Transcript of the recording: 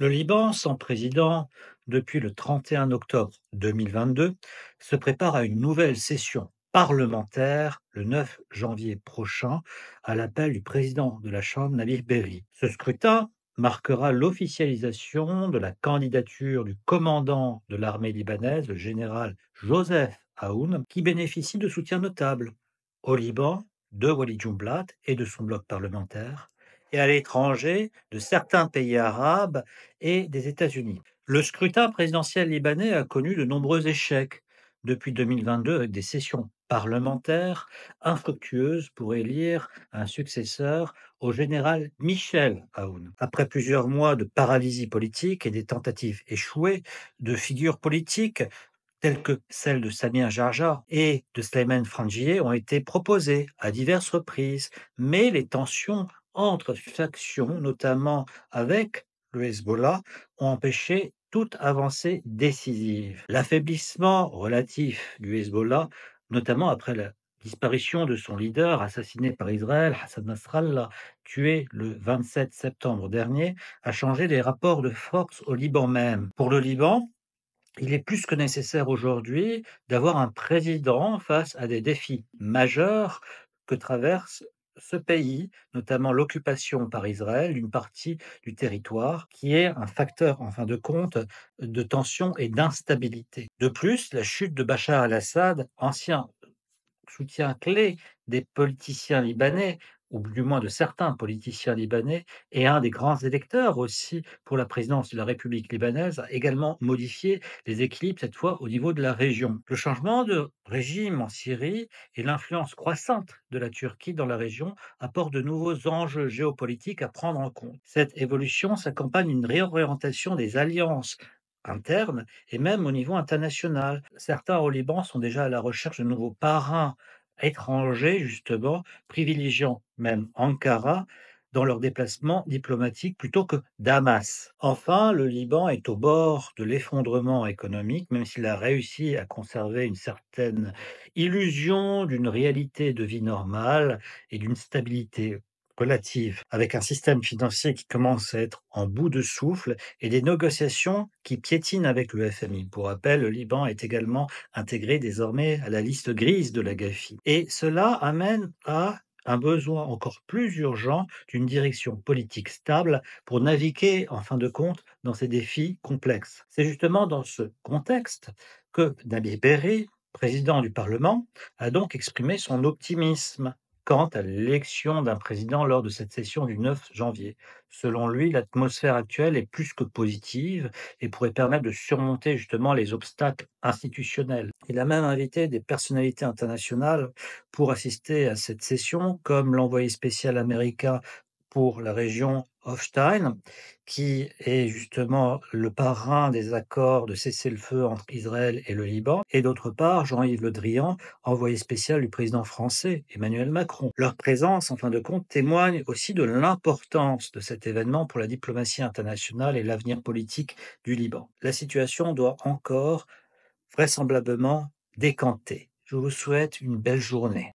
Le Liban, sans président depuis le 31 octobre 2022, se prépare à une nouvelle session parlementaire le 9 janvier prochain à l'appel du président de la Chambre, Nabil Berri. Ce scrutin marquera l'officialisation de la candidature du commandant de l'armée libanaise, le général Joseph Aoun, qui bénéficie de soutien notable au Liban de Walid Jumblat et de son bloc parlementaire, et à l'étranger de certains pays arabes et des États-Unis. Le scrutin présidentiel libanais a connu de nombreux échecs depuis 2022 avec des sessions parlementaires infructueuses pour élire un successeur au général Michel Aoun. Après plusieurs mois de paralysie politique et des tentatives échouées de figures politiques telles que celles de Samir Jarja et de Slimane Frangieh ont été proposées à diverses reprises, mais les tensions entre factions, notamment avec le Hezbollah, ont empêché toute avancée décisive. L'affaiblissement relatif du Hezbollah, notamment après la disparition de son leader assassiné par Israël, Hassan Nasrallah, tué le 27 septembre dernier, a changé les rapports de force au Liban même. Pour le Liban, il est plus que nécessaire aujourd'hui d'avoir un président face à des défis majeurs que traverse ce pays, notamment l'occupation par Israël d'une partie du territoire, qui est un facteur, en fin de compte, de tension et d'instabilité. De plus, la chute de Bachar al-Assad, ancien soutien clé des politiciens libanais, ou du moins de certains politiciens libanais, et un des grands électeurs aussi pour la présidence de la République libanaise, a également modifié les équilibres, cette fois au niveau de la région. Le changement de régime en Syrie et l'influence croissante de la Turquie dans la région apportent de nouveaux enjeux géopolitiques à prendre en compte. Cette évolution s'accompagne d'une réorientation des alliances internes et même au niveau international. Certains au Liban sont déjà à la recherche de nouveaux parrains étrangers, justement, privilégiant même Ankara dans leurs déplacements diplomatiques plutôt que Damas. Enfin, le Liban est au bord de l'effondrement économique, même s'il a réussi à conserver une certaine illusion d'une réalité de vie normale et d'une stabilité relative, avec un système financier qui commence à être en bout de souffle et des négociations qui piétinent avec le FMI. Pour rappel, le Liban est également intégré désormais à la liste grise de la GAFI. Et cela amène à un besoin encore plus urgent d'une direction politique stable pour naviguer, en fin de compte, dans ces défis complexes. C'est justement dans ce contexte que Nabil Berri, président du Parlement, a donc exprimé son optimisme quant à l'élection d'un président lors de cette session du 9 janvier. Selon lui, l'atmosphère actuelle est plus que positive et pourrait permettre de surmonter justement les obstacles institutionnels. Il a même invité des personnalités internationales pour assister à cette session, comme l'envoyé spécial américain pour la région Hofstein, qui est justement le parrain des accords de cessez-le-feu entre Israël et le Liban, et d'autre part Jean-Yves Le Drian, envoyé spécial du président français Emmanuel Macron. Leur présence, en fin de compte, témoigne aussi de l'importance de cet événement pour la diplomatie internationale et l'avenir politique du Liban. La situation doit encore vraisemblablement décanter. Je vous souhaite une belle journée.